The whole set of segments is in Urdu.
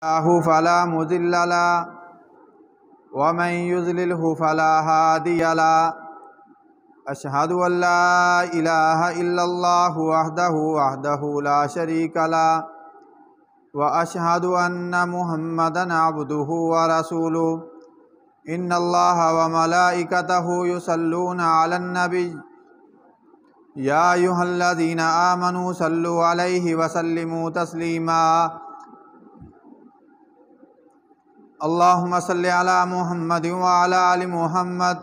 الله فلا مضل له ومن يضلله فلا هادي له أشهد أن لا إله إلا الله وحده لا شريك له وأشهد أن محمدا عبده ورسوله إن الله وملائكته يصلون على النبي يا أيها الذين آمنوا صلوا عليه وسلموا تسليما اللهم صل على محمد وعلى آل محمد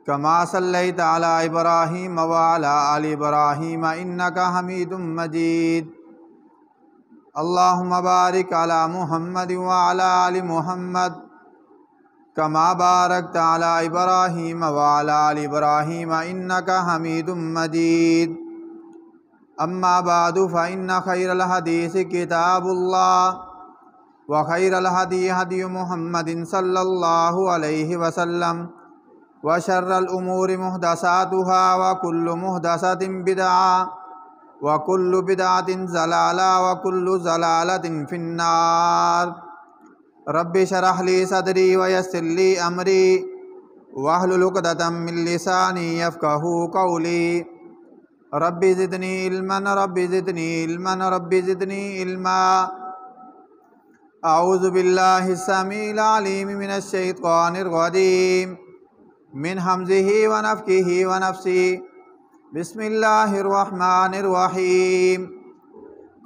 كما صليت على إبراهيم وعلى آل إبراهيم إنك حميد مجيد اللهم بارك على محمد وعلى آل محمد كما باركت على إبراهيم وعلى آل إبراهيم إنك حميد مجيد أما بعد فإن خير الحديث كتاب الله وخير الهدي هدي محمد صلى الله عليه وسلم وشر الأمور محدثاتها وكل محدثة بدعة وكل بدعة ضلالة وكل ضلالة في النار رب اشرح لي صدري ويسر لي أمري واحلل عقدة من لساني يفقهوا قولي رب زدني علما رب زدني علما رب زدني علما أعوذ بالله السميع العليم من الشيطان الرجيم من همزه ونفخه ونفسه بسم الله الرحمن الرحيم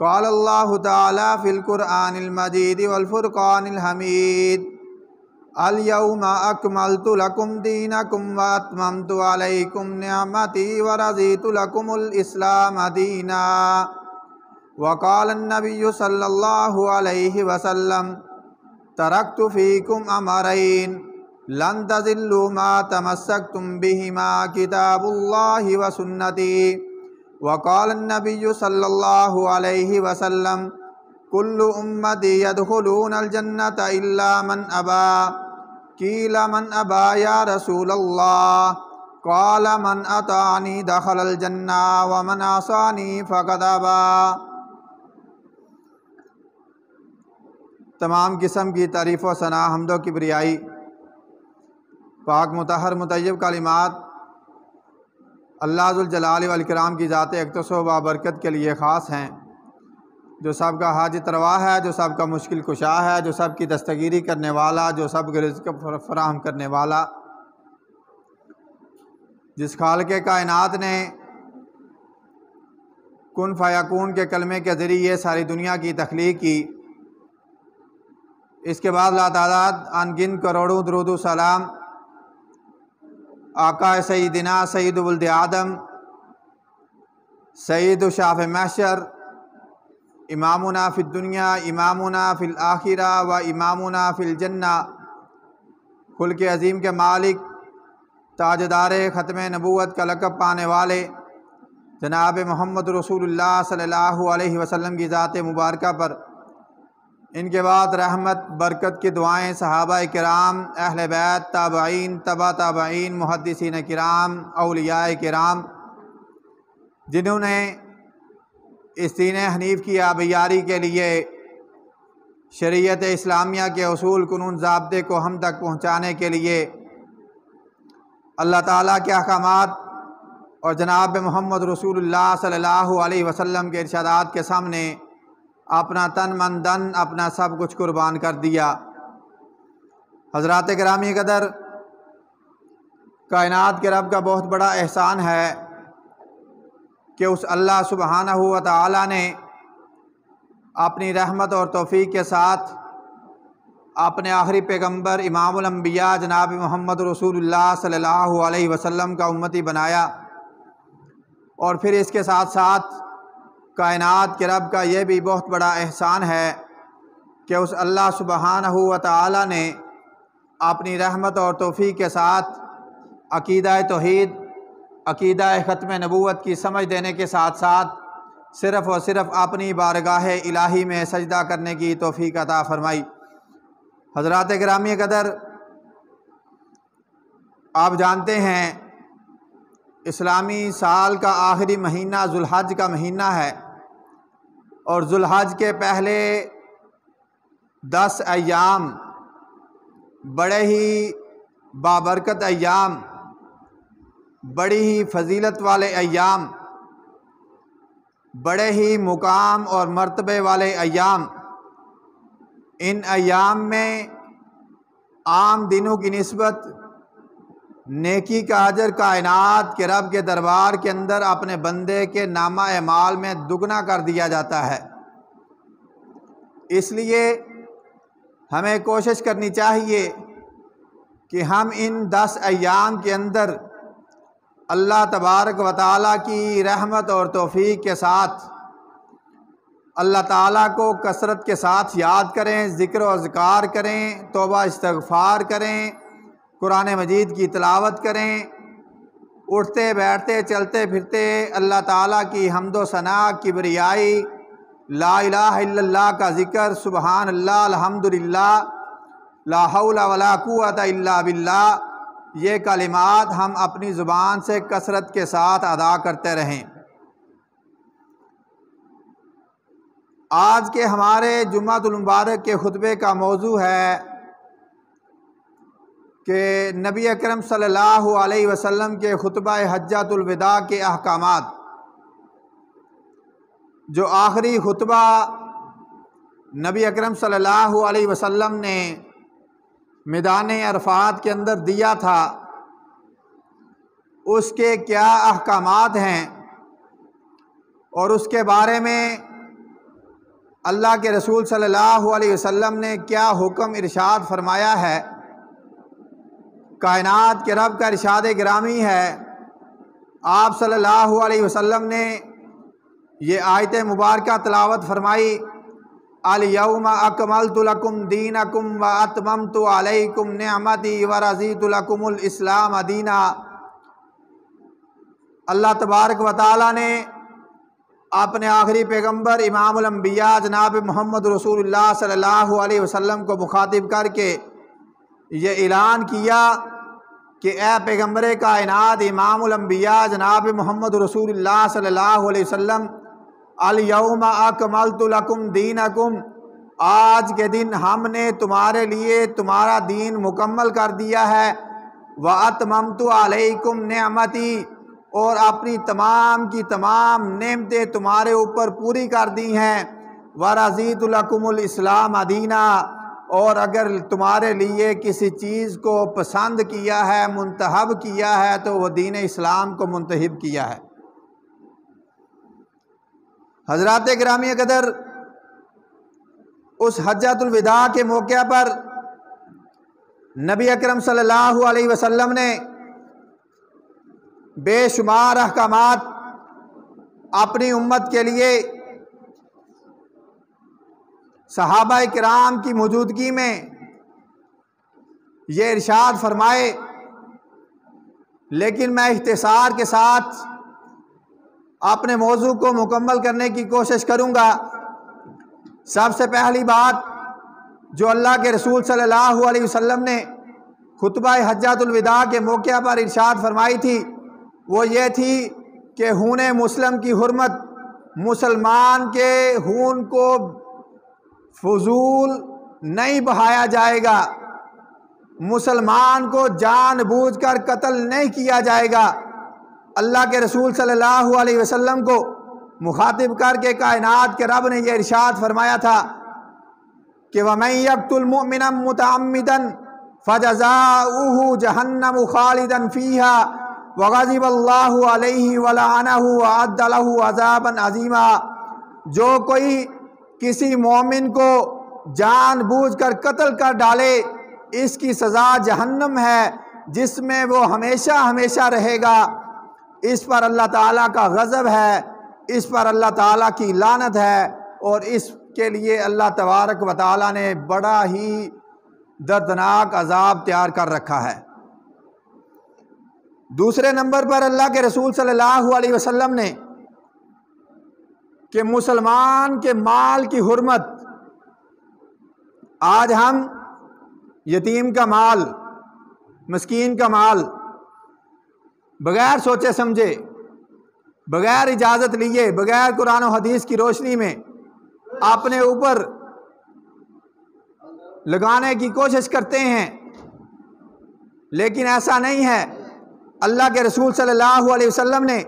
قال الله تعالى في القرآن المجيد والفرقان الحميد اليوم أكملت لكم دينكم وأتممت عليكم نعمتي ورضيت لكم الإسلام دينا وقال النبي صلى الله عليه وسلم تركت فيكم أمرين لن تضلوا ما تمسكتم بهما كتاب الله وسنتي وقال النبي صلى الله عليه وسلم كل أمتي يدخلون الجنة إلا من أبى قيل من أبى يا رسول الله قال من أطاعني دخل الجنة ومن عصاني فقد أبى تمام قسم کی تعریف و ثنا حمد و کبریائی پاک مطہر مطیب کلمات اللہ ذوالجلال والاکرام کی ذات اقدس و بابرکت کے لیے خاص ہیں، جو سب کا حاجت روا ہے، جو سب کا مشکل کشا ہے، جو سب کی دستگیری کرنے والا، جو سب کے رزق فراہم کرنے والا، جس خالق کائنات نے کن فیکون کے کلمے کے ذریعے ساری دنیا کی تخلیق کی، اس کے بعد لاتعداد ان گن کروڑوں درود و سلام آقا سیدنا سید ولد آدم سید شاف محشر امامنا فی الدنیا امامنا فی الآخرہ و امامنا فی الجنہ خلق عظیم کے مالک تاجدار ختم نبوت کا لقب پانے والے جناب محمد رسول اللہ صلی اللہ علیہ وسلم کی ذات مبارکہ پر، ان کے بعد رحمت برکت کی دعائیں صحابہ کرام، اہل بیت، تابعین، تبع تابعین، محدثین کرام، اولیاء کرام، جنہوں نے اس دین حنیف کی آبیاری کے لیے شریعت اسلامیہ کے اصول قانون ضابطے کو ہم تک پہنچانے کے لیے اللہ تعالیٰ کے احکامات اور جناب محمد رسول اللہ صلی اللہ علیہ وسلم کے ارشادات کے سامنے اپنا تن من دن اپنا سب کچھ قربان کر دیا۔ حضرات گرامی قدر، کائنات کے رب کا بہت بڑا احسان ہے کہ اس اللہ سبحانہ و تعالی نے اپنی رحمت اور توفیق کے ساتھ اپنے آخری پیغمبر امام الانبیاء جناب محمد رسول اللہ صلی اللہ علیہ وسلم کا امتی بنایا، اور پھر اس کے ساتھ ساتھ کائنات کے رب کا یہ بھی بہت بڑا احسان ہے کہ اس اللہ سبحانہ و تعالی نے اپنی رحمت اور توفیق کے ساتھ عقیدہ توحید، عقیدہ ختم نبوت کی سمجھ دینے کے ساتھ ساتھ صرف اور صرف اپنی بارگاہ الہی میں سجدہ کرنے کی توفیق عطا فرمائی۔ حضرات گرامی قدر، آپ جانتے ہیں اسلامی سال کا آخری مہینہ ذوالحج کا مہینہ ہے، اور ذوالحج کے پہلے 10 ایام بڑے ہی بابرکت ایام، بڑی ہی فضیلت والے ایام، بڑے ہی مقام اور مرتبے والے ایام، ان ایام میں عام دنوں کی نسبت نیکی کا اجر کائنات کے رب کے دربار کے اندر اپنے بندے کے نامہ اعمال میں دگنا کر دیا جاتا ہے۔ اس لیے ہمیں کوشش کرنی چاہیے کہ ہم ان 10 ایام کے اندر اللہ تبارک و تعالیٰ کی رحمت اور توفیق کے ساتھ اللہ تعالیٰ کو کثرت کے ساتھ یاد کریں، ذکر و اذکار کریں، توبہ استغفار کریں، قرآن مجید کی تلاوت کریں، اٹھتے بیٹھتے چلتے پھرتے اللہ تعالیٰ کی حمد و ثنا، کبریائی، لا الہ الا اللہ کا ذکر، سبحان اللہ، الحمدللہ، لا حول ولا قوت الا باللہ، یہ کلمات ہم اپنی زبان سے کثرت کے ساتھ ادا کرتے رہیں۔ آج کے ہمارے جمعۃ المبارک کے خطبے کا موضوع ہے کہ نبی اکرم صلی اللہ علیہ وسلم کے خطبہ حجۃ الوداع کے احکامات۔ جو آخری خطبہ نبی اکرم صلی اللہ علیہ وسلم نے میدان عرفات کے اندر دیا تھا، اس کے کیا احکامات ہیں اور اس کے بارے میں اللہ کے رسول صلی اللہ علیہ وسلم نے کیا حکم ارشاد فرمایا ہے۔ کائنات کے رب کا ارشاد گرامی ہے، آپ صلی اللہ علیہ وسلم نے یہ آیت مبارکہ تلاوت فرمائی، الیوم اکملت لکم دینکم واتممت علیکم نعمتی ورضیت لکم الاسلام دینا۔ اللہ تبارک و تعالیٰ نے اپنے آخری پیغمبر امام الانبیاء جناب محمد رسول اللہ صلی اللہ علیہ وسلم کو مخاطب کر کے یہ اعلان کیا کہ اے پیغمبر کائنات امام الانبیاء جناب محمد رسول اللہ صلی اللہ علیہ وسلم، الیوم اکملت لکم دینکم، آج کے دن ہم نے تمہارے لیے تمہارا دین مکمل کر دیا ہے، واتممت علیکم نعمتی، اور اپنی تمام کی تمام نعمتیں تمہارے اوپر پوری کر دی ہیں، ورضیت لکم الاسلام دینا، اور اگر تمہارے لیے کسی چیز کو پسند کیا ہے، منتخب کیا ہے، تو وہ دین اسلام کو منتخب کیا ہے۔ حضرات گرامی قدر، اس حجۃ الوداع کے موقع پر نبی اکرم صلی اللہ علیہ وسلم نے بے شمار احکامات اپنی امت کے لیے صحابہ کرام کی موجودگی میں یہ ارشاد فرمائے، لیکن میں اختصار کے ساتھ اپنے موضوع کو مکمل کرنے کی کوشش کروں گا۔ سب سے پہلی بات جو اللہ کے رسول صلی اللہ علیہ وسلم نے خطبہ حجۃ الوداع کے موقع پر ارشاد فرمائی تھی، وہ یہ تھی کہ خون مسلم کی حرمت، مسلمان کے خون کو فضول نہیں بہایا جائے گا، مسلمان کو جان بوجھ کر قتل نہیں کیا جائے گا۔ اللہ کے رسول صلی اللہ علیہ وسلم کو مخاطب کر کے کائنات کے رب نے یہ ارشاد فرمایا تھا کہ وَمَن يَقْتُلْ مُؤْمِنًا مُتَعَمِّدًا فَجَزَاؤُهُ جَهَنَّمُ خَالِدًا فِيهَا وَغَضِبَ اللَّهُ عَلَيْهِ وَلَعَنَهُ وَأَعَدَّ لَهُ عَذَابًا عَظِيمًا۔ جو کوئی کسی مومن کو جان بوجھ کر قتل کر ڈالے، اس کی سزا جہنم ہے، جس میں وہ ہمیشہ ہمیشہ رہے گا۔ اس پر اللہ تعالیٰ کا غضب ہے، اس پر اللہ تعالیٰ کی لعنت ہے، اور اس کے لیے اللہ تبارک و تعالیٰ نے بڑا ہی دردناک عذاب تیار کر رکھا ہے۔ دوسرے نمبر پر اللہ کے رسول صلی اللہ علیہ وسلم نے کہ مسلمان کے مال کی حرمت، آج ہم یتیم کا مال، مسکین کا مال بغیر سوچے سمجھے، بغیر اجازت لیے، بغیر قرآن و حدیث کی روشنی میں اپنے اوپر لگانے کی کوشش کرتے ہیں، لیکن ایسا نہیں ہے۔ اللہ کے رسول صلی اللہ علیہ وسلم نے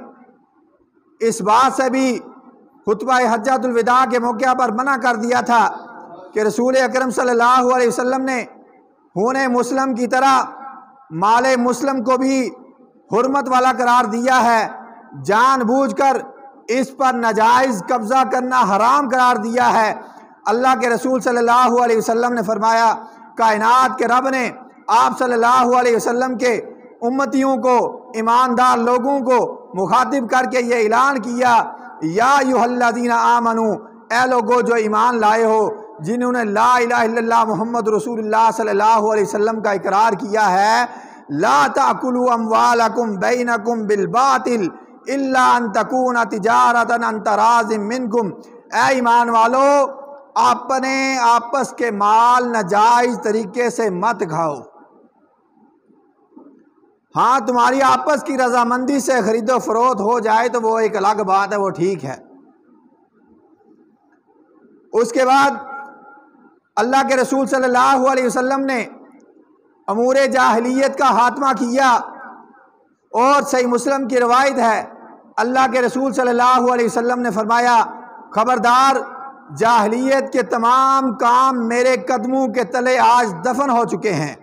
اس بات سے بھی خطبہ حجۃ الوداع کے موقع پر منع کر دیا تھا کہ رسول اکرم صلی اللہ علیہ وسلم نے خون مسلم کی طرح مال مسلم کو بھی حرمت والا قرار دیا ہے، جان بوجھ کر اس پر ناجائز قبضہ کرنا حرام قرار دیا ہے۔ اللہ کے رسول صلی اللہ علیہ وسلم نے فرمایا، کائنات کے رب نے آپ صلی اللہ علیہ وسلم کے امتیوں کو، ایماندار لوگوں کو مخاطب کر کے یہ اعلان کیا، یا ایھا الذین آمنوا، اے لوگو جو ایمان لائے ہو، جنہوں نے لا الہ الا اللہ محمد رسول اللہ صلی اللہ علیہ وسلم کا اقرار کیا ہے، لا تأکلوا اموالکم بینکم بالباطل الا ان تکون تجارۃ عن تراض منکم، اے ایمان والو اپنے آپس کے مال ناجائز طریقے سے مت کھاؤ۔ ہاں تمہاری آپس کی رضامندی سے خرید و فروخت ہو جائے تو وہ ایک الگ بات ہے، وہ ٹھیک ہے۔ اس کے بعد اللہ کے رسول صلی اللہ علیہ وسلم نے امور جاہلیت کا خاتمہ کیا، اور صحیح مسلم کی روایت ہے، اللہ کے رسول صلی اللہ علیہ وسلم نے فرمایا، خبردار، جاہلیت کے تمام کام میرے قدموں کے تلے آج دفن ہو چکے ہیں۔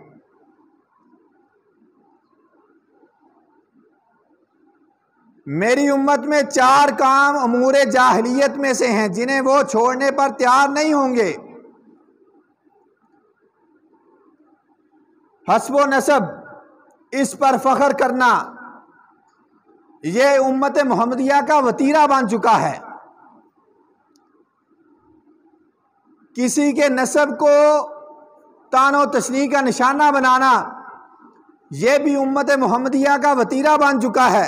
میری امت میں 4 کام امور جاہلیت میں سے ہیں جنہیں وہ چھوڑنے پر تیار نہیں ہوں گے۔ حسب و نسب، اس پر فخر کرنا، یہ امت محمدیہ کا وتیرہ بن چکا ہے۔ کسی کے نسب کو طعن و تشنیع کا نشانہ بنانا، یہ بھی امت محمدیہ کا وتیرہ بن چکا ہے۔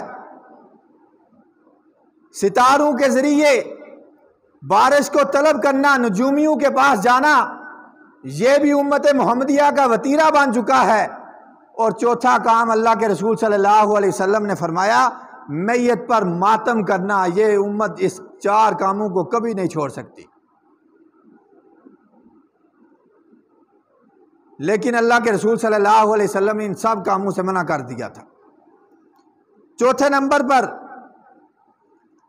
ستاروں کے ذریعے بارش کو طلب کرنا، نجومیوں کے پاس جانا، یہ بھی امت محمدیہ کا وتیرہ بن چکا ہے۔ اور چوتھا کام اللہ کے رسول صلی اللہ علیہ وسلم نے فرمایا، میت پر ماتم کرنا، یہ امت اس 4 کاموں کو کبھی نہیں چھوڑ سکتی۔ لیکن اللہ کے رسول صلی اللہ علیہ وسلم نے ان سب کاموں سے منع کر دیا تھا۔ چوتھے نمبر پر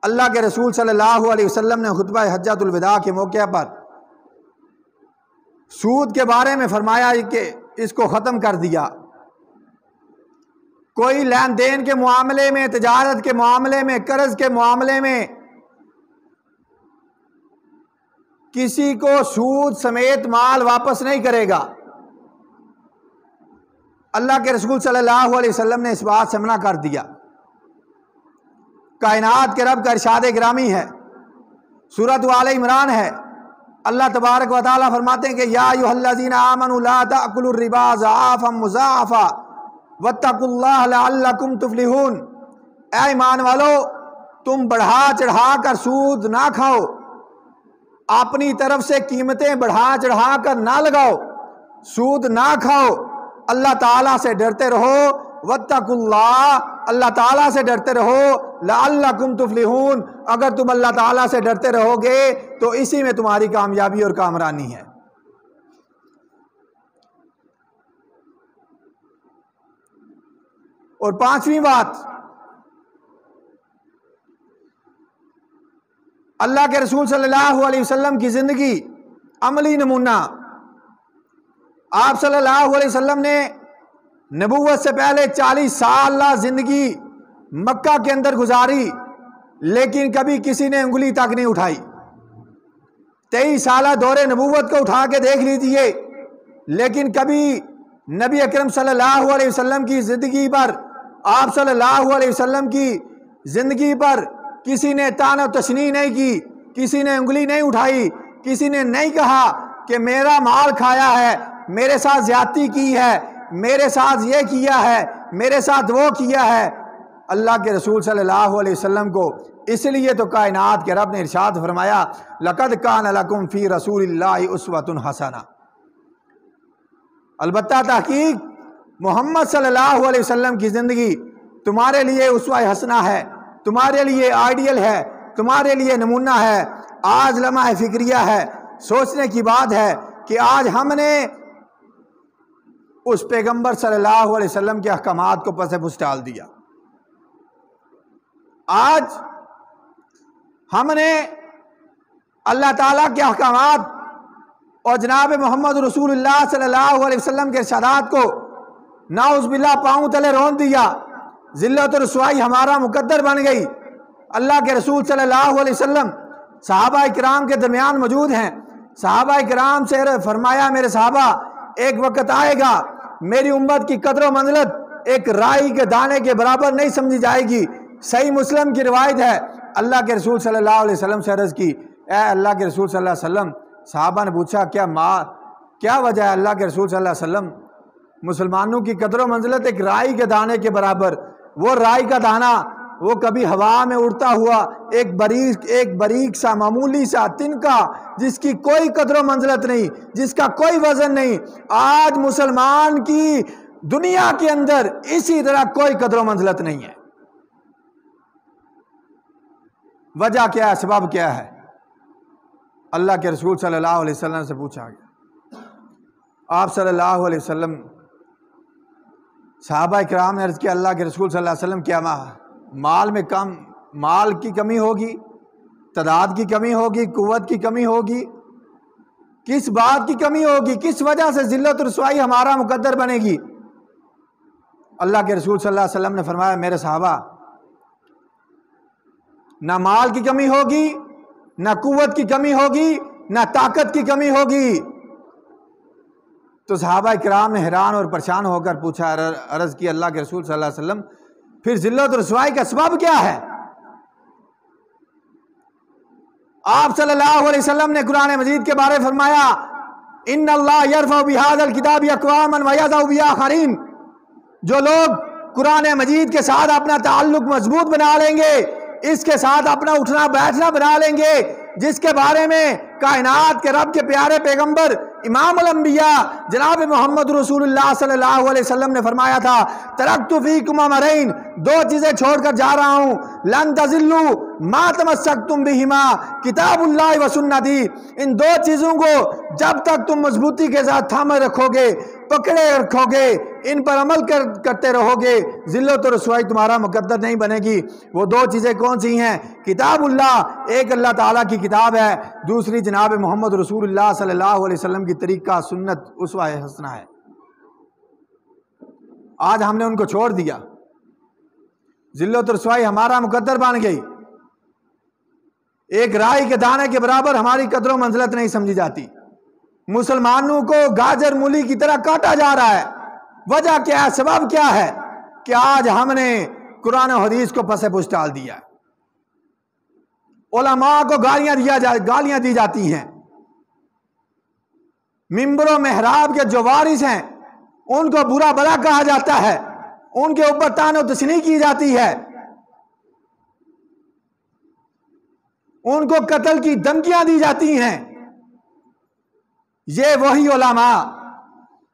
اللہ کے رسول صلی اللہ علیہ وسلم نے خطبہ حجۃ الوداع کے موقع پر سود کے بارے میں فرمایا کہ اس کو ختم کر دیا۔ کوئی لین دین کے معاملے میں، تجارت کے معاملے میں، قرض کے معاملے میں کسی کو سود سمیت مال واپس نہیں کرے گا۔ اللہ کے رسول صلی اللہ علیہ وسلم نے اس بات سے منع کر دیا۔ کائنات کے رب کا ارشاد گرامی ہے، سورۃ آل عمران ہے، اللہ تبارک و تعالیٰ فرماتے ہیں کہ یا ایھا الذین آمنوا لا تأکلوا الربا ضعافا مضاعفا واتقوا اللہ لعلکم تفلحون، اے ایمان والو تم بڑھا چڑھا کر سود نہ کھاؤ، اپنی طرف سے قیمتیں بڑھا چڑھا کر نہ لگاؤ، سود نہ کھاؤ، اللہ تعالیٰ سے ڈرتے رہو، واتقوا اللہ، اللہ تعالیٰ سے ڈرتے رہو، لعلکم تفلحون، اگر تم اللہ تعالیٰ سے ڈرتے رہو گے تو اسی میں تمہاری کامیابی اور کامرانی ہے۔ اور 5ویں بات، اللہ کے رسول صلی اللہ علیہ وسلم کی زندگی عملی نمونہ۔ آپ صلی اللہ علیہ وسلم نے نبوت سے پہلے 40 سالہ زندگی مکہ کے اندر گزاری، لیکن کبھی کسی نے انگلی تک نہیں اٹھائی۔ 23 سالہ دور نبوت کو اٹھا کے دیکھ لیجیے، لیکن کبھی نبی اکرم صلی اللہ علیہ وسلم کی زندگی پر، آپ صلی اللہ علیہ وسلم کی زندگی پر کسی نے طعن و تشنیع نہیں کی، کسی نے انگلی نہیں اٹھائی، کسی نے نہیں کہا کہ میرا مال کھایا ہے، میرے ساتھ زیادتی کی ہے، میرے ساتھ یہ کیا ہے، میرے ساتھ وہ کیا ہے۔ اللہ کے رسول صلی اللہ علیہ وسلم کو اس لیے تو کائنات کے رب نے ارشاد فرمایا، لَقَدْ كَانَ لَكُمْ فِي رَسُولِ اللَّهِ أُسْوَةٌ حَسَنَةٌ۔ البتہ تحقیق محمد صلی اللہ علیہ وسلم کی زندگی تمہارے لیے اسوہ حسنہ ہے، تمہارے لیے آئیڈیل ہے، تمہارے لیے نمونہ ہے۔ آج لمحہ فکریہ ہے، سوچنے کی بات ہے کہ آج ہم نے اس پیغمبر صلی اللہ علیہ وسلم کے احکامات کو پس پش ڈال دیا. آج ہم نے اللہ تعالیٰ کے احکامات اور جناب محمد رسول اللہ صلی اللہ علیہ وسلم کے ارشادات کو نعوذ باللہ پاؤں تلے رون دیا. ذلت و رسوائی ہمارا مقدر بن گئی. اللہ کے رسول صلی اللہ علیہ وسلم صحابہ کرام کے درمیان موجود ہیں. صحابہ کرام سے فرمایا میرے صحابہ ایک وقت آئے گا میری امت کی قدر و منزلت ایک رائی کے دانے کے برابر نہیں سمجھی جائے گی. صحیح مسلم کی روایت ہے اللہ کے رسول صلی اللہ علیہ وسلم سے عرض کی اے اللہ کے رسول صلی اللہ علیہ وسلم. صحابہ نے پوچھا کیا وجہ ہے اللہ کے رسول صلی اللہ علیہ وسلم؟ مسلمانوں کی قدر و منزلت ایک رائی کے دانے کے برابر. وہ رائی کا دانہ وہ کبھی ہوا میں اڑتا ہوا ایک باریک سا معمولی سا تنکا جس کی کوئی قدر و منزلت نہیں، جس کا کوئی وزن نہیں. آج مسلمان کی دنیا کے اندر اسی طرح کوئی قدر و منزلت نہیں ہے. وجہ کیا ہے؟ سبب کیا ہے؟ اللہ کے رسول صلی اللہ علیہ وسلم سے پوچھا گیا. آپ صلی اللہ علیہ وسلم صحابہ کرام نے عرض کیا اللہ کے رسول صلی اللہ علیہ وسلم کیا مال کی کمی ہوگی، تعداد کی کمی ہوگی، قوت کی کمی ہوگی، کس بات کی کمی ہوگی؟ کس وجہ سے ذلت و رسوائی ہمارا مقدر بنے گی؟ اللہ کے رسول صلی اللہ علیہ وسلم نے فرمایا میرے صحابہ نہ مال کی کمی ہوگی، نہ قوت کی کمی ہوگی، نہ طاقت کی کمی ہوگی. تو صحابہ کرام نے حیران اور پریشان ہو کر پوچھا، عرض کی اللہ کے رسول صلی اللہ علیہ وسلم پھر ذلت و رسوائی کا سبب کیا ہے؟ آپ صلی اللہ علیہ وسلم نے قرآن مجید کے بارے فرمایا ان اللہ یرفع بہذا الکتاب اقواما ویضع بآخرین. جو لوگ قرآن مجید کے ساتھ اپنا تعلق مضبوط بنا لیں گے، اس کے ساتھ اپنا اٹھنا بیٹھنا بنا لیں گے، جس کے بارے میں کائنات کے رب کے پیارے پیغمبر امام الانبیاء جناب محمد رسول اللہ صلی اللہ علیہ وسلم نے فرمایا تھا ترکت فیکم امرین، دو چیزیں چھوڑ کر جا رہا ہوں، لن تضلوا ما تمسکتم بہما کتاب اللہ و سنتی. ان دو چیزوں کو جب تک تم مضبوطی کے ساتھ تھامے رکھو گے، پکڑے رکھو گے، ان پر عمل کرتے رہو گے، ذلت و رسوائی تمہارا مقدر نہیں بنے گی. وہ دو چیزیں کون سی ہیں؟ کتاب اللہ، ایک اللہ تعالیٰ کی کتاب ہے، دوسری جناب محمد رسول اللہ صلی اللہ علیہ وسلم کی طریقہ سنت اسوہ حسنہ ہے. آج ہم نے ان کو چھوڑ دیا، ذلت و رسوائی ہمارا مقدر بن گئی. ایک رائی کے دانے کے برابر ہماری قدر و منزلت نہیں سمجھی جاتی. مسلمانوں کو گاجر مولی کی طرح کاٹا جا رہا ہے. وجہ کیا ہے؟ سبب کیا ہے؟ کہ آج ہم نے قرآن و حدیث کو پس پش ڈال دیا. علماء کو گالیاں دی جاتی ہیں. ممبر و محراب کے جو وارث ہیں ان کو برا بلا کہا جاتا ہے، ان کے اوپر طعن و تشنیع کی جاتی ہے، ان کو قتل کی دھمکیاں دی جاتی ہیں. یہ وہی علماء،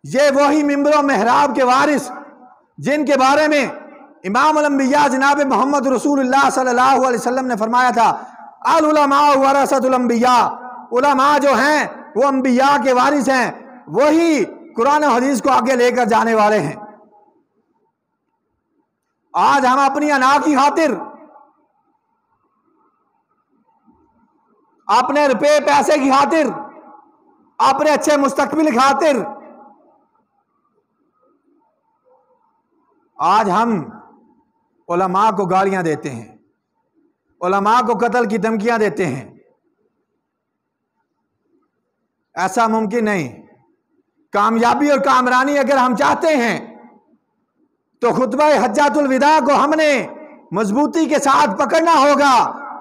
یہ وہی ممبر و محراب کے وارث جن کے بارے میں امام الانبیاء جناب محمد رسول اللہ صلی اللہ علیہ وسلم نے فرمایا تھا العلماء ورثۃ الانبیاء. علماء جو ہیں وہ انبیاء کے وارث ہیں، وہی قرآن و حدیث کو آگے لے کر جانے والے ہیں. آج ہم اپنی انا کی خاطر، اپنے روپے پیسے کی خاطر، اپنے اچھے مستقبل کی خاطر آج ہم علماء کو گالیاں دیتے ہیں، علماء کو قتل کی دھمکیاں دیتے ہیں. ایسا ممکن نہیں. کامیابی اور کامرانی اگر ہم چاہتے ہیں تو خطبہ حجۃ الوداع کو ہم نے مضبوطی کے ساتھ پکڑنا ہوگا،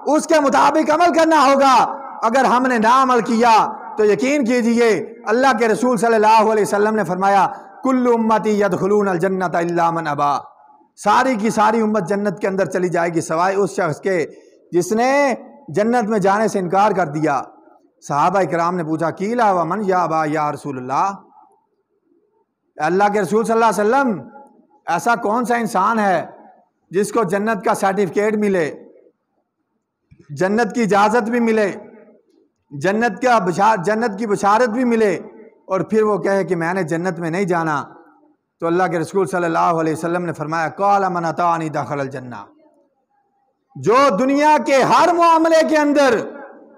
اس کے مطابق عمل کرنا ہوگا. اگر ہم نے نہ عمل کیا تو یقین کیجئے اللہ کے رسول صلی اللہ علیہ وسلم نے فرمایا کل امتی یدخلون الجنت الا من ابا. ساری کی ساری امت جنت کے اندر چلی جائے گی سوائے اس شخص کے جس نے جنت میں جانے سے انکار کر دیا. صحابہ کرام نے پوچھا کیلا ومن یا ابا یا رسول اللہ، اللہ کے رسول صلی اللہ علیہ وسلم ایسا کون سا انسان ہے جس کو جنت کا سرٹیفکیٹ ملے، جنت کی اجازت بھی ملے، جنت کی بشارت بھی ملے، اور پھر وہ کہے کہ میں نے جنت میں نہیں جانا، تو اللہ کے رسول صلی اللہ علیہ وسلم نے فرمایا قال من اطاعنی دخل الجنہ، جو دنیا کے ہر معاملے کے اندر،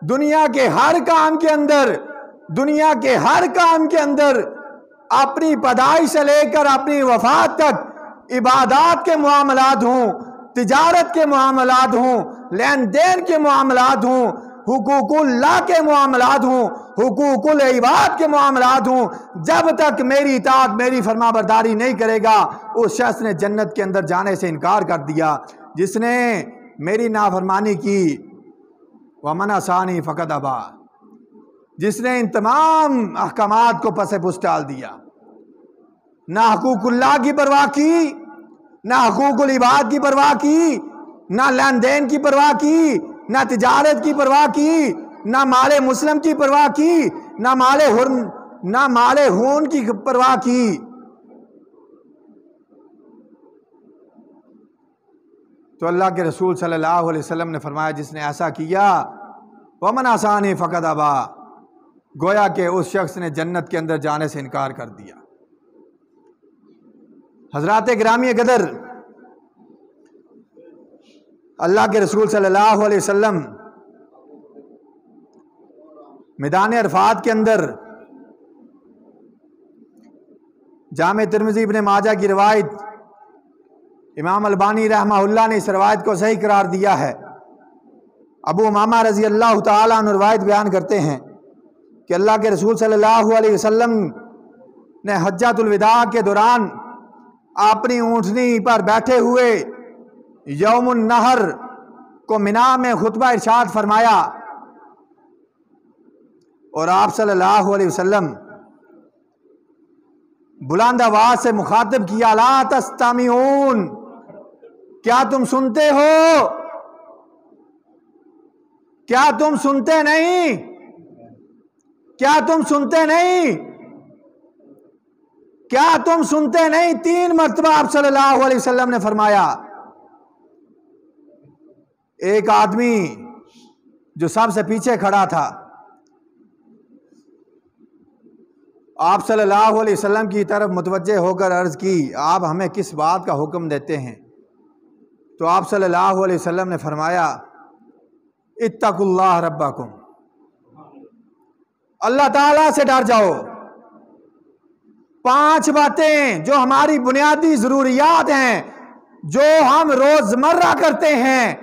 دنیا کے ہر کام کے اندر، دنیا کے ہر کام کے اندر اپنی پیدائش سے لے کر اپنی وفات تک عبادات کے معاملات ہوں، تجارت کے معاملات ہوں، لین دین کے معاملات ہوں، حقوق اللہ کے معاملات ہوں، حقوق العباد کے معاملات ہوں، جب تک میری اطاعت، میری فرما برداری نہیں کرے گا، اس شخص نے جنت کے اندر جانے سے انکار کر دیا۔ جس نے میری نافرمانی کی وَمَنْ عَصَانِي فَقَدْ أَبَىٰ، جس نے ان تمام احکامات کو پس پس ڈال دیا، نہ حقوق اللہ کی پرواہ کی، نہ حقوق العباد کی پرواہ کی، نہ لین دین کی پرواہ کی، نہ تجارت کی پرواہ کی، نہ مال مسلم کی پرواہ کی، نہ مال خون کی پرواہ کی۔ تو اللہ کے رسول صلی اللہ علیہ وسلم نے فرمایا جس نے ایسا کیا وَمَنْ عَصَانِي فَقَدْ أَبَىٰ، گویا کہ اس شخص نے جنت کے اندر جانے سے انکار کر دیا۔ حضرات گرامی قدر، اللہ کے رسول صلی اللہ علیہ وسلم میدان عرفات کے اندر، جامع ترمذی ابن ماجہ کی روایت، امام البانی رحمہ اللہ نے اس روایت کو صحیح قرار دیا ہے۔ ابو امامہ رضی اللہ تعالیٰ عنہ روایت بیان کرتے ہیں کہ اللہ کے رسول صلی اللہ علیہ وسلم نے حجۃ الوداع کے دوران اپنی اونٹنی پر بیٹھے ہوئے یوم النحر کو منا میں خطبہ ارشاد فرمایا، اور آپ صلی اللہ علیہ وسلم بلند آواز سے مخاطب کیا لا تستمعون، کیا تم سنتے ہو؟ کیا تم سنتے نہیں؟ کیا تم سنتے نہیں؟ کیا تم سنتے نہیں؟ 3 مرتبہ آپ صلی اللہ علیہ وسلم نے فرمایا۔ ایک آدمی جو سب سے پیچھے کھڑا تھا، آپ صلی اللہ علیہ وسلم کی طرف متوجہ ہو کر عرض کی آپ ہمیں کس بات کا حکم دیتے ہیں؟ تو آپ صلی اللہ علیہ وسلم نے فرمایا اتقوا اللہ ربکم، اللہ تعالیٰ سے ڈر جاؤ۔ 5 باتیں جو ہماری بنیادی ضروریات ہیں، جو ہم روزمرہ کرتے ہیں،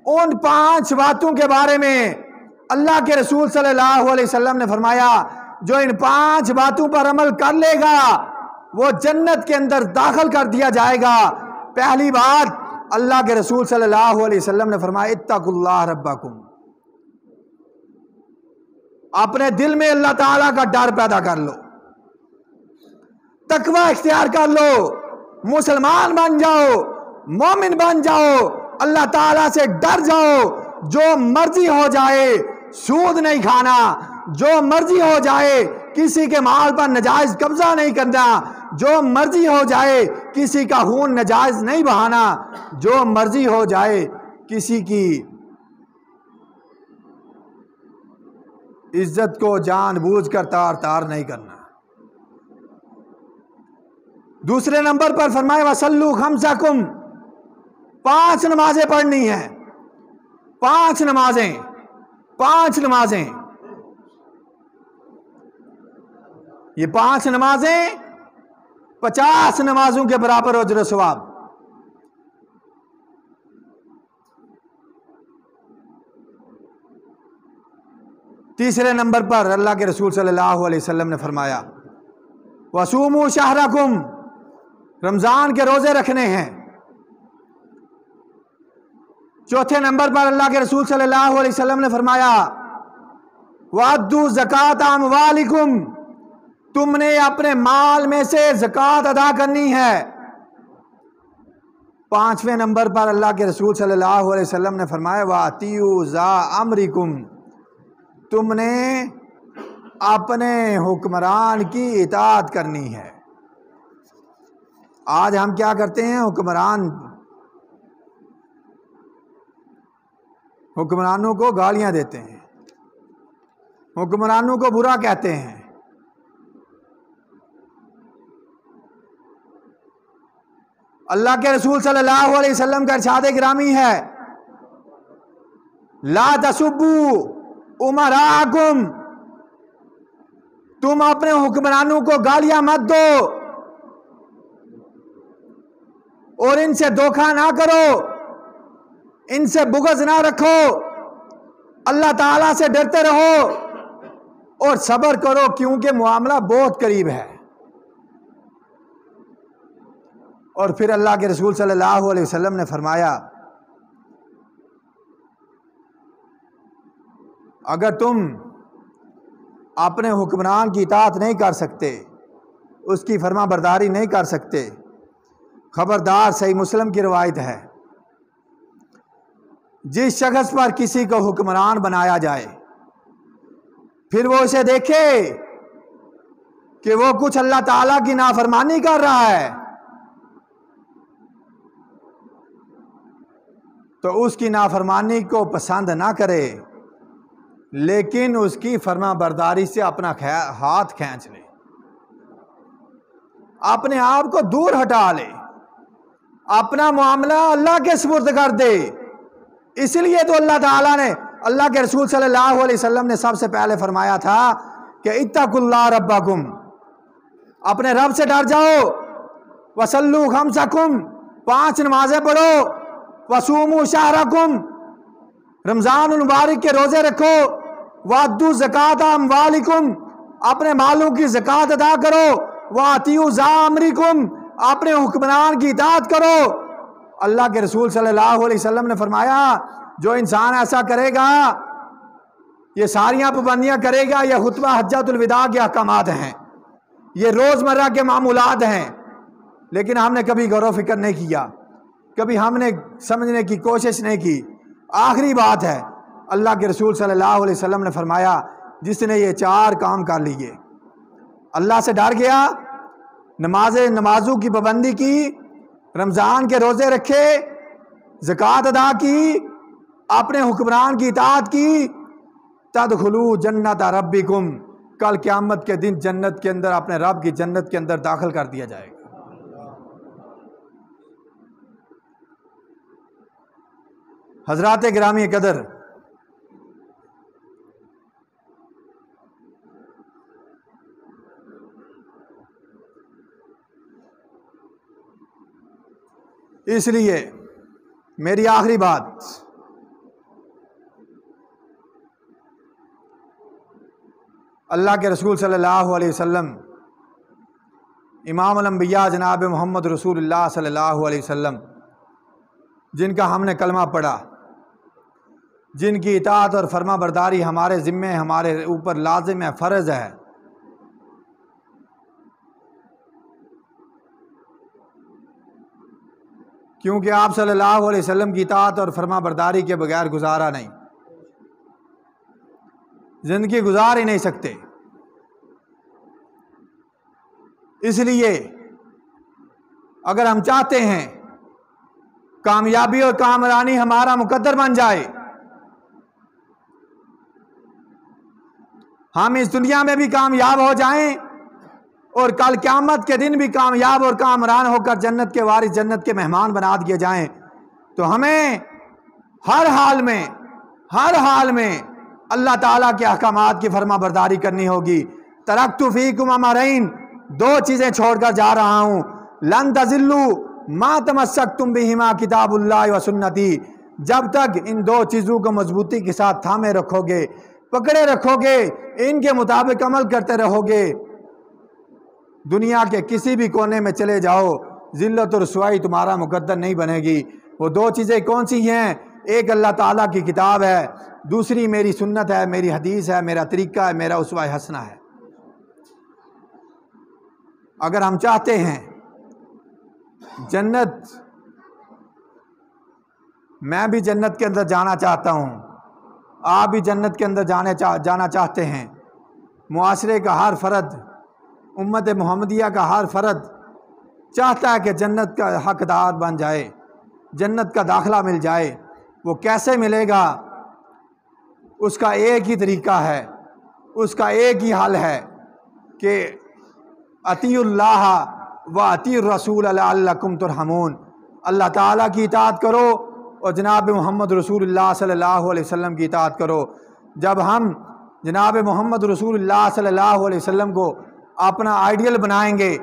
ان 5 باتوں کے بارے میں اللہ کے رسول صلی اللہ علیہ وسلم نے فرمایا جو ان 5 باتوں پر عمل کر لے گا وہ جنت کے اندر داخل کر دیا جائے گا۔ پہلی بات اللہ کے رسول صلی اللہ علیہ وسلم نے فرمایا اتقوا اللہ ربکم، اپنے دل میں اللہ تعالیٰ کا ڈر پیدا کر لو، تقوی اختیار کر لو، مسلمان بن جاؤ، مومن بن جاؤ، اللہ تعالیٰ سے ڈر جاؤ۔ جو مرضی ہو جائے سود نہیں کھانا، جو مرضی ہو جائے کسی کے مال پر ناجائز قبضہ نہیں کرنا، جو مرضی ہو جائے کسی کا خون ناجائز نہیں بہانا، جو مرضی ہو جائے کسی کی عزت کو جان بوجھ کر تار تار نہیں کرنا۔ دوسرے نمبر پر فرمائے وَصَلُّوا خَمْسَكُمْ، 5 نمازیں پڑھنی ہیں، 5 نمازیں، 5 نمازیں، یہ 5 نمازیں 50 نمازوں کے برابر اجر و ثواب۔ تیسرے نمبر پر اللہ کے رسول صلی اللہ علیہ وسلم نے فرمایا وَصُومُوا شَهْرَكُمْ، رمضان کے روزے رکھنے ہیں۔ چوتھے نمبر پر اللہ کے رسول صلی اللہ علیہ وسلم نے فرمایا وَأَدُّوا زَكَاةَ أَمْوَالِكُمْ، تم نے اپنے مال میں سے زکوٰۃ ادا کرنی ہے۔ 5ویں نمبر پر اللہ کے رسول صلی اللہ علیہ وسلم نے فرمایا وَأَطِيعُوا ذَا أَمْرِكُمْ، تم نے اپنے حکمران کی اطاعت کرنی ہے۔ آج ہم کیا کرتے ہیں؟ حکمرانوں کو گالیاں دیتے ہیں، حکمرانوں کو برا کہتے ہیں، اللہ کے رسول صلی اللہ علیہ وسلم کا ارشاد گرامی ہے، لا تسبوا امراءکم، تم اپنے حکمرانوں کو گالیاں مت دو اور ان سے دھوکہ نہ کرو، ان سے بغض نہ رکھو، اللہ تعالیٰ سے ڈرتے رہو اور صبر کرو کیونکہ معاملہ بہت قریب ہے۔ اور پھر اللہ کے رسول صلی اللہ علیہ وسلم نے فرمایا، اگر تم اپنے حکمران کی اطاعت نہیں کر سکتے، اس کی فرما برداری نہیں کر سکتے، خبردار، صحیح مسلم کی روایت ہے، جس شخص پر کسی کو حکمران بنایا جائے پھر وہ اسے دیکھے کہ وہ کچھ اللہ تعالیٰ کی نافرمانی کر رہا ہے تو اس کی نافرمانی کو پسند نہ کرے، لیکن اس کی فرما برداری سے اپنا ہاتھ کھینچ لے، اپنے آپ کو دور ہٹا لے، اپنا معاملہ اللہ کے سپرد کر دے۔ اس لیے تو اللہ تعالیٰ نے، اللہ کے رسول صلی اللہ علیہ وسلم نے سب سے پہلے فرمایا تھا کہ اتقوا اللہ ربکم، اپنے رب سے ڈر جاؤ، وصلوا خمسکم، 5 نمازیں پڑھو، وصوموا شہرکم، رمضان المبارک کے روزے رکھو، وادوا زکات اموالکم، اپنے مالوں کی زکات ادا کرو، واطیعوا ذا امرکم، اپنے حکمران کی اطاعت کرو۔ اللہ کے رسول صلی اللہ علیہ وسلم نے فرمایا، جو انسان ایسا کرے گا، یہ ساریاں پابندیاں کرے گا، یہ خطبہ حجۃ الوداع کے احکامات ہیں، یہ روزمرہ کے معمولات ہیں، لیکن ہم نے کبھی غور و فکر نہیں کیا، کبھی ہم نے سمجھنے کی کوشش نہیں کی۔ آخری بات ہے، اللہ کے رسول صلی اللہ علیہ وسلم نے فرمایا، جس نے یہ 4 کام کر لیے، اللہ سے ڈر گیا، نمازوں کی پابندی کی، رمضان کے روزے رکھے، زکوٰۃ ادا کی، اپنے حکمران کی اطاعت کی، تدخلوا جنت ربکم، کل قیامت کے دن جنت کے اندر، اپنے رب کی جنت کے اندر داخل کر دیا جائے گا۔ حضرات گرامی قدر، اس لیے میری آخری بات، اللہ کے رسول صلی اللہ علیہ وسلم، امام الانبیاء جناب محمد رسول اللہ صلی اللہ علیہ وسلم، جن کا ہم نے کلمہ پڑھا، جن کی اطاعت اور فرما برداری ہمارے ذمے، ہمارے اوپر لازم ہے، فرض ہے، کیونکہ آپ صلی اللہ علیہ وسلم کی اطاعت اور فرما برداری کے بغیر گزارا نہیں، زندگی گزار ہی نہیں سکتے۔ اس لیے اگر ہم چاہتے ہیں کامیابی اور کامرانی ہمارا مقدر بن جائے، ہم اس دنیا میں بھی کامیاب ہو جائیں اور کل قیامت کے دن بھی کامیاب اور کامران ہو کر جنت کے وارث، جنت کے مہمان بنا دیے جائیں، تو ہمیں ہر حال میں اللہ تعالیٰ کے احکامات کی فرما برداری کرنی ہوگی۔ ترکت فیکم امرین، 2 چیزیں چھوڑ کر جا رہا ہوں، لن تضلوا ما تمسکتم بہما کتاب اللہ و سنتی، جب تک ان 2 چیزوں کو مضبوطی کے ساتھ تھامے رکھو گے، پکڑے رکھو گے، ان کے مطابق عمل کرتے رہو گے، دنیا کے کسی بھی کونے میں چلے جاؤ، ذلت اور رسوائی تمہارا مقدر نہیں بنے گی۔ وہ 2 چیزیں کون سی ہیں؟ ایک اللہ تعالیٰ کی کتاب ہے، دوسری میری سنت ہے، میری حدیث ہے، میرا طریقہ ہے، میرا اسوہ حسنہ ہے۔ اگر ہم چاہتے ہیں جنت، میں بھی جنت کے اندر جانا چاہتا ہوں، آپ بھی جنت کے اندر جانا چاہتے ہیں، معاشرے کا ہر فرد، امت محمدیہ کا ہر فرد چاہتا ہے کہ جنت کا حقدار بن جائے، جنت کا داخلہ مل جائے۔ وہ کیسے ملے گا؟ اس کا ایک ہی طریقہ ہے، اس کا ایک ہی حل ہے کہ اطیعوا اللہ وَأَطِیعُوا الرَّسُولَ لَعَلَّکُمْ تُرْحَمُونَ، اللہ تعالیٰ کی اطاعت کرو اور جناب محمد رسول اللہ صلی اللہ علیہ وسلم کی اطاعت کرو۔ جب ہم جناب محمد رسول اللہ صلی اللہ علیہ وسلم کو اپنا آئیڈیل بنائیں گے،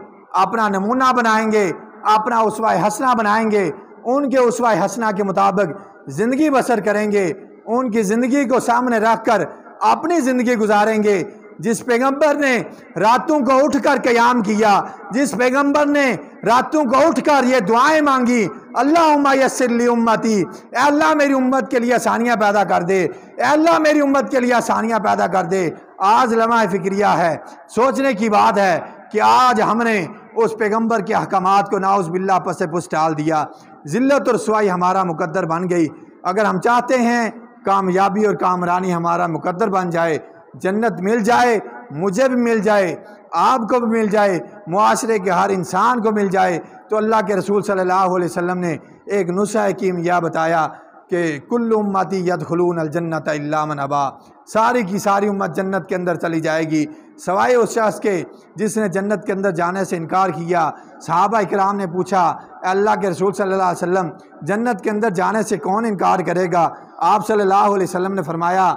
اپنا نمونہ بنائیں گے، اپنا اسوہ حسنہ بنائیں گے، ان کے اسوہ حسنہ کے مطابق زندگی بسر کریں گے، ان کی زندگی کو سامنے رکھ کر اپنی زندگی گزاریں گے۔ جس پیغمبر نے راتوں کو اٹھ کر قیام کیا، جس پیغمبر نے راتوں کو اٹھ کر یہ دعائیں مانگی، اللہم یسر لی امتی، اے اللہ میری امت کے لیے آسانیاں پیدا کر دے، اے اللہ میری امت کے لیے آسانیاں پیدا کر دے۔ آج لمحہ فکریہ ہے، سوچنے کی بات ہے کہ آج ہم نے اس پیغمبر کے احکامات کو نعوذ باللہ پس پس ڈال دیا، ذلت اور رسوائی ہمارا مقدر بن گئی۔ اگر ہم چاہتے ہیں کامیابی اور کامرانی ہمارا مقدر بن جائے، جنت مل جائے، مجھے بھی مل جائے، آپ کو بھی مل جائے، معاشرے کے ہر انسان کو مل جائے، تو اللہ کے رسول صلی اللہ علیہ وسلم نے ایک نسخہ کیمیا بتایا کہ کل امتی یدخلون الجنت الا من ابا، ساری کی ساری امت جنت کے اندر چلی جائے گی سوائے اس شخص کے جس نے جنت کے اندر جانے سے انکار کیا۔ صحابہ کرام نے پوچھا، اے اللہ کے رسول صلی اللہ علیہ وسلم، جنت کے اندر جانے سے کون انکار کرے گا؟ آپ صلی اللہ علیہ وسلم نے فرمایا،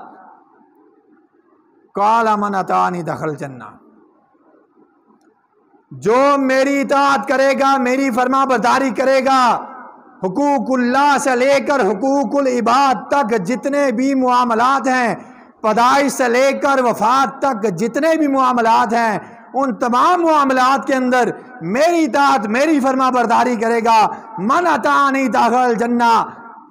قال من اطاعنی دخل الجنہ، جو میری اطاعت کرے گا، میری فرما برداری کرے گا، حقوق اللہ سے لے کر حقوق العباد تک جتنے بھی معاملات ہیں، پیدائش سے لے کر وفات تک جتنے بھی معاملات ہیں، ان تمام معاملات کے اندر میری اطاعت، میری فرما برداری کرے گا، من اطاعنی دخل الجنہ،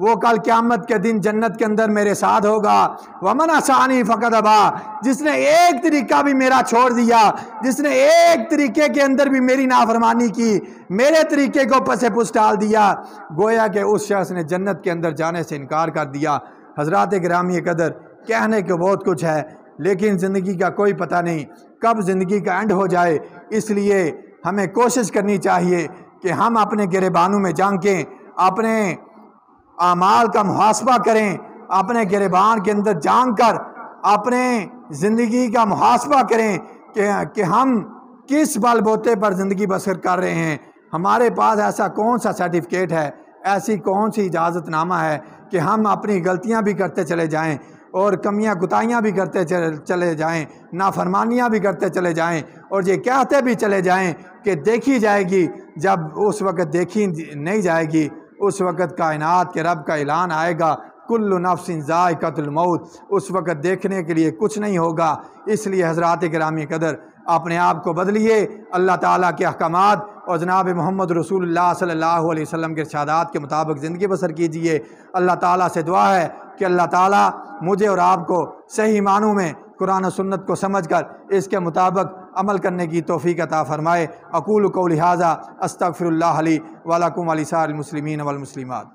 وہ کل قیامت کے دن جنت کے اندر میرے ساتھ ہوگا۔ وَمَنْ عَصَانِي فَقَدْ أَبَىٰ، جس نے ایک طریقہ بھی میرا چھوڑ دیا، جس نے ایک طریقے کے اندر بھی میری نافرمانی کی، میرے طریقے کو پس پس ڈال دیا، گویا کہ اس شخص نے جنت کے اندر جانے سے انکار کر دیا۔ حضرات گرامی قدر، کہنے کو بہت کچھ ہے لیکن زندگی کا کوئی پتہ نہیں کب زندگی کا اینڈ ہو جائے، اس لیے ہمیں کوشش کرنی چاہیے کہ ہم اپنے گریبانوں میں جھانکیں، اپنے اعمال کا محاسبہ کریں، اپنے گریبان کے اندر جھانک کر اپنے زندگی کا محاسبہ کریں کہ ہم کس بل بوتے پر زندگی بسر کر رہے ہیں۔ ہمارے پاس ایسا کون سا سرٹیفکیٹ ہے، ایسی کون سی اجازت نامہ ہے کہ ہم اپنی غلطیاں بھی کرتے چلے جائیں اور کمیاں کوتاہیاں بھی کرتے چلے جائیں، نافرمانیاں بھی کرتے چلے جائیں اور یہ کہتے بھی چلے جائیں کہ دیکھی جائے گی۔ جب اس وقت دیکھی نہیں جائے گی، اس وقت کائنات کے رب کا اعلان آئے گا، کل نفس ذائقۃ الموت، اس وقت دیکھنے کے لیے کچھ نہیں ہوگا۔ اس لیے حضرات گرامی قدر، اپنے آپ کو بدلیے، اللہ تعالیٰ کے احکامات اور جناب محمد رسول اللہ صلی اللہ علیہ وسلم کے ارشادات کے مطابق زندگی بسر کیجئے۔ اللہ تعالیٰ سے دعا ہے کہ اللہ تعالیٰ مجھے اور آپ کو صحیح معنوں میں قرآن و سنت کو سمجھ کر اس کے مطابق عمل کرنے کی توفیق عطا فرمائے۔ اقول قولی ھذا استغفر اللہ لی ولکم ولسائر المسلمین والمسلمات۔